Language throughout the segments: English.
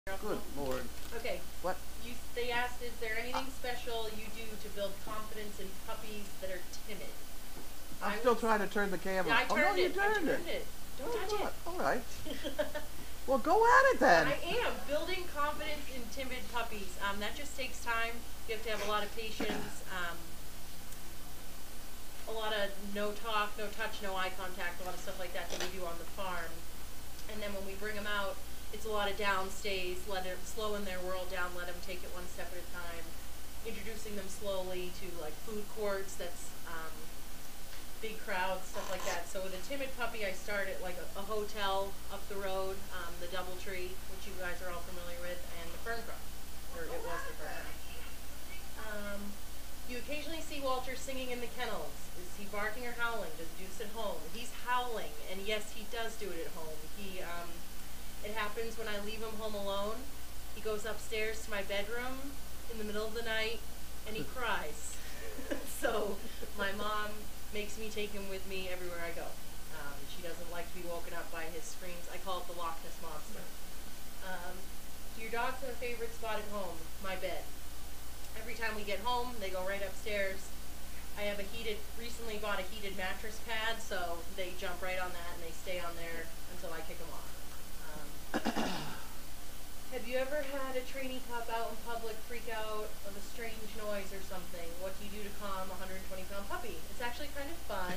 Good Lord. Okay. What? They asked, is there anything special you do to build confidence in puppies that are timid? I'm still trying to turn the camera. Yeah, I oh, no, turned you it. turned I turned it. Don't Oh, touch God. it. All right. Well, go at it then. I am building confidence in timid puppies. That just takes time. You have to have a lot of patience. A lot of no talk, no touch, no eye contact, a lot of stuff like that we do on the farm. And then when we bring them out, it's a lot of downstays, slowing their world down, let them take it one step at a time, introducing them slowly to like food courts, that's big crowds, stuff like that. So with a timid puppy, I start at like a hotel up the road, the Doubletree, which you guys are all familiar with, and the Ferncroft, or it was the Ferncroft. You occasionally see Walter singing in the kennels. Is he barking or howling? Does Deuce at home? He's howling, and yes, he does do it at home. It happens when I leave him home alone. He goes upstairs to my bedroom in the middle of the night, and he cries. So my mom makes me take him with me everywhere I go. She doesn't like to be woken up by his screams. I call it the Loch Ness Monster. Do your dogs have a favorite spot at home? My bed. Every time we get home, they go right upstairs. I have recently bought a heated mattress pad, so they jump right on that and they stay on there until I kick them off. Have you ever had a trainee pup out in public freak out of a strange noise or something? What do you do to calm a 120-pound puppy? It's actually kind of fun.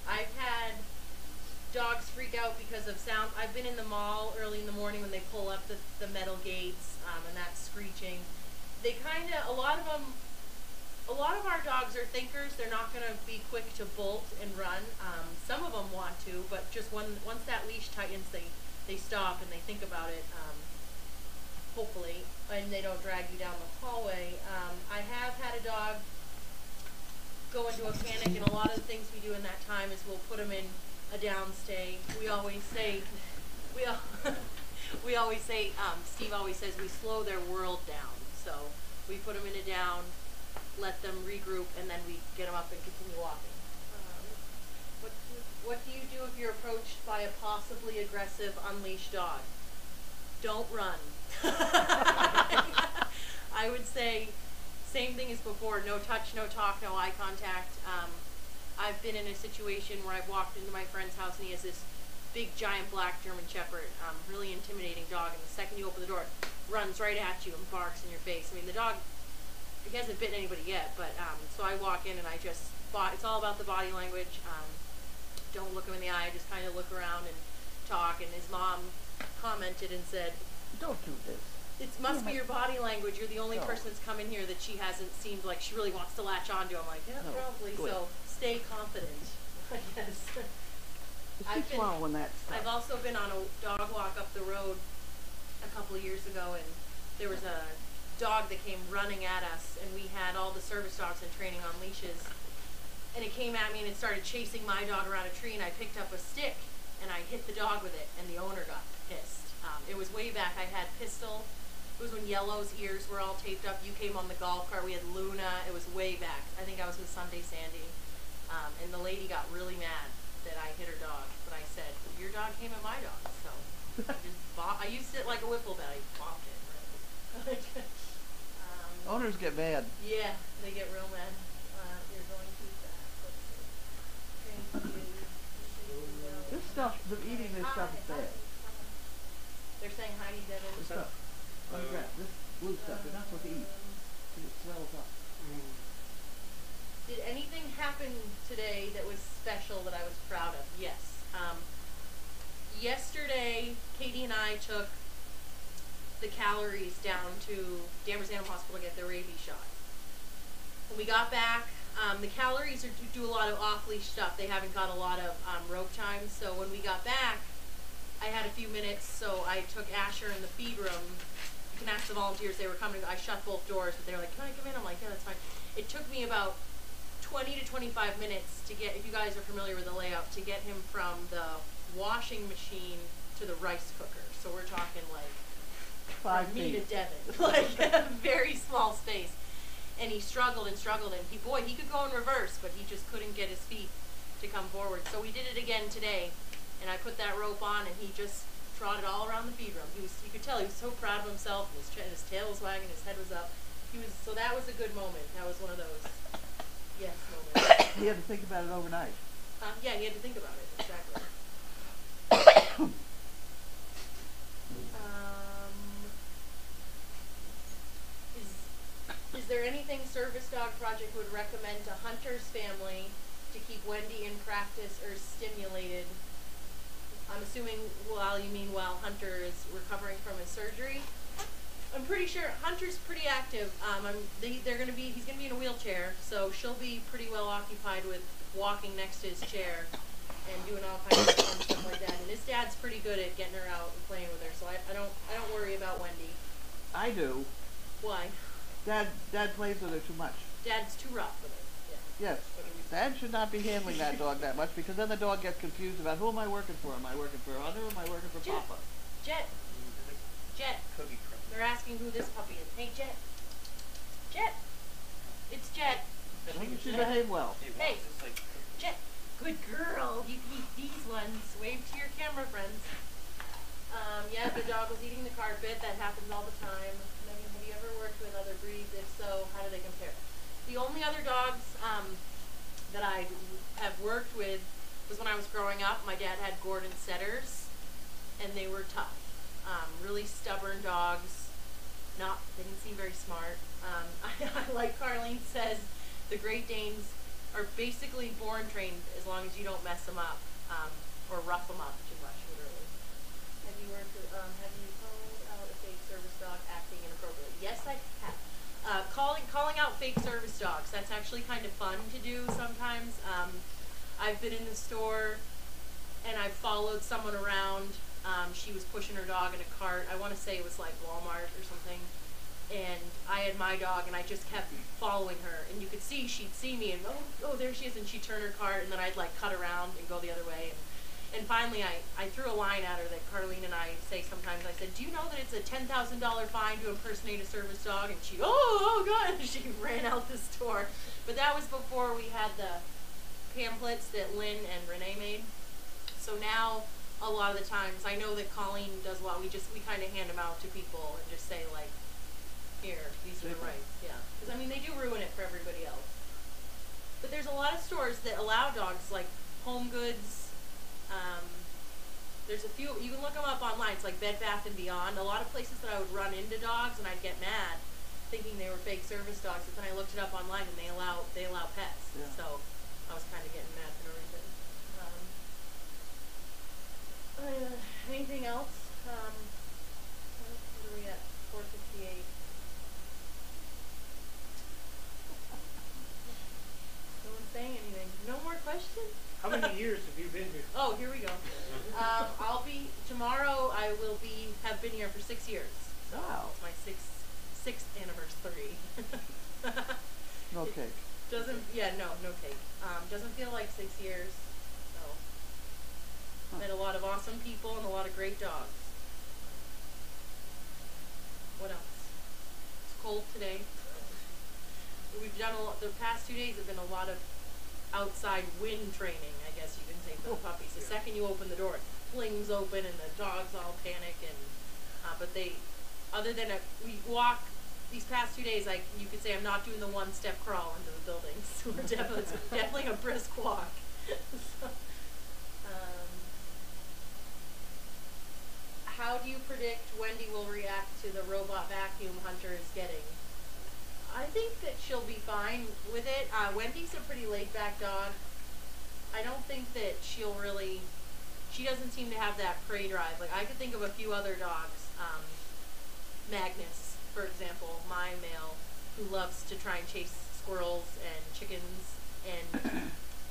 I've had dogs freak out because of sound. I've been in the mall early in the morning when they pull up the metal gates and that's screeching. A lot of our dogs are thinkers. They're not going to be quick to bolt and run. Some of them want to, but just once that leash tightens, they stop and they think about it, hopefully, and they don't drag you down the hallway. I have had a dog go into a panic, and a lot of the things we do in that time is we'll put them in a downstay. We always say, Steve always says we slow their world down. So we put them in a down, let them regroup, and then we get them up and continue walking. What do you do if you're approached by a possibly aggressive unleashed dog? Don't run. I would say same thing as before, no touch, no talk, no eye contact. I've been in a situation where I've walked into my friend's house and he has this big giant black German Shepherd, really intimidating dog, and the second you open the door, runs right at you and barks in your face. I mean, the dog, he hasn't bitten anybody yet, but so I walk in and it's all about the body language. Don't look him in the eye, just kind of look around and talk. And his mom commented and said, Don't do this. It must be your body language. You're the only person that's come in here that she hasn't seemed like she really wants to latch onto. I'm like, yeah, probably. Good. So stay confident, I guess. I've also been on a dog walk up the road a couple of years ago, and there was a dog that came running at us, and we had all the service dogs in training on leashes, and it came at me and it started chasing my dog around a tree, and I picked up a stick and I hit the dog with it, and the owner got pissed. It was way back. I had Pistol. It was when Yellow's ears were all taped up. You came on the golf cart. We had Luna. It was way back. I think I was with Sunday Sandy, and the lady got really mad that I hit her dog, but I said, your dog came at my dog, so I used it like a wiffle bat. I bopped it. Right? Owners get mad. Yeah, they get real mad. You're going too fast. Let's see. This stuff, eating this stuff is bad. They're saying hi to Devin. This stuff. This blue stuff, you're not supposed to eat. Because it swells up. Did anything happen today that was special that I was proud of? Yes. Yesterday, Katie and I took the calories down to Danvers Animal Hospital to get their rabies shot. When we got back, the calories do a lot of off-leash stuff. They haven't got a lot of rope time. So when we got back, I had a few minutes, so I took Asher in the feed room. You can ask the volunteers, they were coming. I shut both doors, but they were like, can I come in? I'm like, yeah, that's fine. It took me about 20 to 25 minutes to get, if you guys are familiar with the layout, to get him from the washing machine to the rice cooker. So we're talking like 5 me to feet. Devin, like a very small space. And he struggled and struggled, and he could go in reverse, but he just couldn't get his feet to come forward. So we did it again today, and I put that rope on, and he just trotted all around the feed room. You could tell he was so proud of himself, and his tail was wagging, his head was up. So that was a good moment. That was one of those yes moments. He had to think about it overnight. Yeah, he had to think about it, exactly. Is there anything Service Dog Project would recommend to Hunter's family to keep Wendy in practice or stimulated? I'm assuming you mean while Hunter is recovering from his surgery. I'm pretty sure Hunter's pretty active. He's gonna be in a wheelchair, so she'll be pretty well occupied with walking next to his chair and doing all kinds of fun stuff like that. And his dad's pretty good at getting her out and playing with her, so I don't worry about Wendy. I do. Why? Dad plays with her too much. Dad's too rough with her. Yeah. Yes. Dad should not be handling that dog that much, because then the dog gets confused about who am I working for? Am I working for Hunter or am I working for Papa? Jet. They're asking who this puppy is. Hey, Jet. It's Jet. I think she behave well. Hey, Jet. Good girl. You can eat these ones. Wave to your camera friends. Yeah, the dog was eating the carpet. That happens all the time. Megan, have you ever worked with other breeds? If so, how do they compare? The only other dogs that I have worked with was when I was growing up. My dad had Gordon setters, and they were tough. Really stubborn dogs. They didn't seem very smart. Like Carlene says, the Great Danes are basically born trained as long as you don't mess them up or rough them up too much, literally. Have you called out a fake service dog acting inappropriately? Yes, I have. Calling out fake service dogs, that's actually kind of fun to do sometimes. I've been in the store and I've followed someone around. She was pushing her dog in a cart. I want to say it was like Walmart or something. And I had my dog and I just kept following her. And you could see she'd see me and oh, there she is. And she'd turn her cart and then I'd like cut around and go the other way. And finally I threw a line at her that Carlene and I say sometimes. I said, do you know that it's a $10,000 fine to impersonate a service dog? And she, oh God, and she ran out the store. But that was before we had the pamphlets that Lynn and Renee made. So now, a lot of the times, I know that Colleen does a lot. We kind of hand them out to people and just say like, here, these are the rights. Yeah, because I mean they do ruin it for everybody else. But there's a lot of stores that allow dogs, like Home Goods. There's a few, you can look them up online. It's like Bed Bath & Beyond. A lot of places that I would run into dogs and I'd get mad, thinking they were fake service dogs. But then I looked it up online and they allow pets. Yeah. So I was kind of getting mad for no reason. Anything else? What are we at? 4:58. No one's saying anything. No more questions? How many years have you been here? Oh, here we go. Tomorrow I will have been here for 6 years. So wow. It's my sixth anniversary. No cake. No cake. Doesn't feel like 6 years. Met a lot of awesome people and a lot of great dogs. What else? It's cold today. We've done the past 2 days have been a lot of outside wind training, I guess you can say, for the puppies. The second you open the door, it flings open and the dogs all panic. And but other than we walk these past 2 days, you could say I'm not doing the one-step crawl into the buildings. We're definitely a brisk walk. So, how do you predict Wendy will react to the robot vacuum Hunter is getting? I think that she'll be fine with it. Wendy's a pretty laid-back dog. I don't think that she doesn't seem to have that prey drive. Like, I could think of a few other dogs. Magnus, for example, my male, who loves to try and chase squirrels and chickens and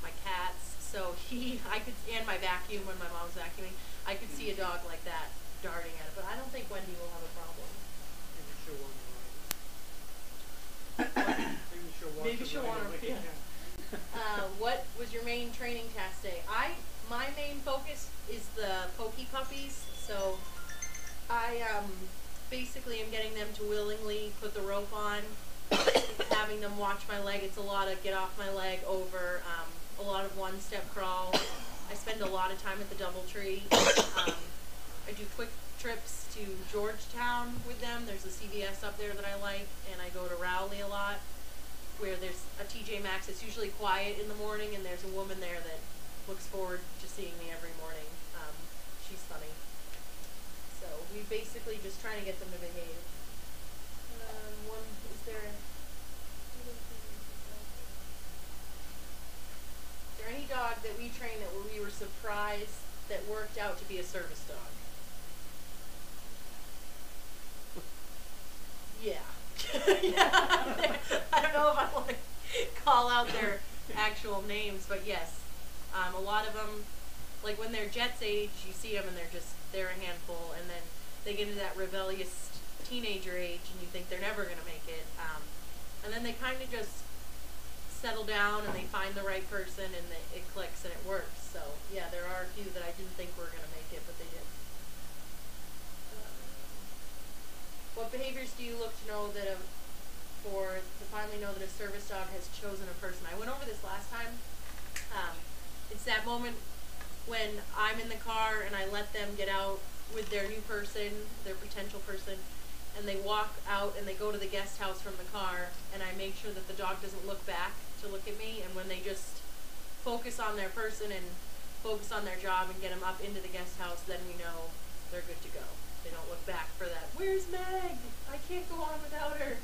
my cats. So and my vacuum when my mom's vacuuming, I could see a dog like that darting at it, but I don't think Wendy will have a problem. Maybe she'll want to. Yeah. What was your main training task day? My main focus is the pokey puppies, so I basically am getting them to willingly put the rope on, having them watch my leg. It's a lot of get off my leg over, a lot of one-step crawl. I spend a lot of time at the DoubleTree. I do quick trips to Georgetown with them. There's a CVS up there that I like, and I go to Rowley a lot, where there's a TJ Maxx. It's usually quiet in the morning, and there's a woman there that looks forward to seeing me every morning. She's funny. So we basically just trying to get them to behave. Is there any dog that we train that we were surprised that worked out to be a service dog? Yeah. Yeah. I don't know if I want to call out their actual names, but yes. A lot of them, like when they're Jet's age, you see them and they're a handful, and then they get into that rebellious teenager age and you think they're never going to make it. And then they kind of just settle down and they find the right person and it clicks and it works. So yeah, there are a few that I didn't think were going to make it, but they did. What behaviors do you look to know that to finally know that a service dog has chosen a person? I went over this last time. It's that moment when I'm in the car and I let them get out with their new person, their potential person, and they walk out and they go to the guest house from the car, and I make sure that the dog doesn't look back to look at me, and when they just focus on their person and focus on their job and get them up into the guest house, then we know they're good to go. They don't look back for that, "Where's Meg? I can't go on without her."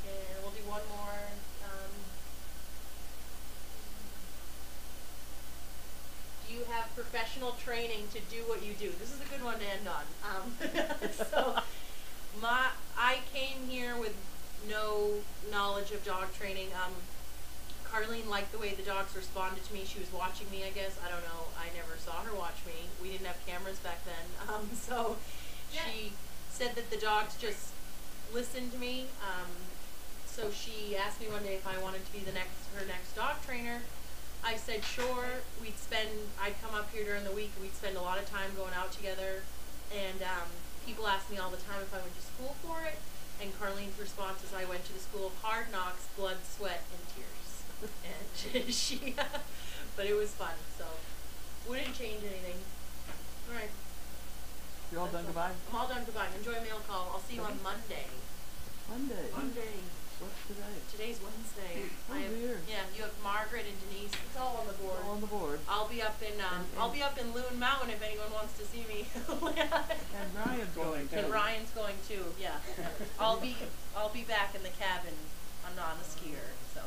And we'll do one more. Do you have professional training to do what you do? This is a good one to end on. So, I came here with no knowledge of dog training. Carlene liked the way the dogs responded to me. She was watching me, I guess. I don't know. I never saw her watch me. We didn't have cameras back then. So she said that the dogs just listened to me. So she asked me one day if I wanted to be her next dog trainer. I said sure. I'd come up here during the week. We'd spend a lot of time going out together. And people ask me all the time if I went to school for it. And Carlene's response is, I went to the school of hard knocks, blood, sweat, and tears. And but it was fun, so wouldn't change anything. All right. You're all done goodbye? I'm all done goodbye. Enjoy mail call. I'll see you on Monday. Monday. What's today? Today's Wednesday. Oh, weird. Yeah, you have Margaret and Denise. It's all on the board. All on the board. I'll be up in Loon Mountain if anyone wants to see me. And Ryan's going too. And Ryan's going too. Yeah. I'll be back in the cabin. I'm not a skier, so.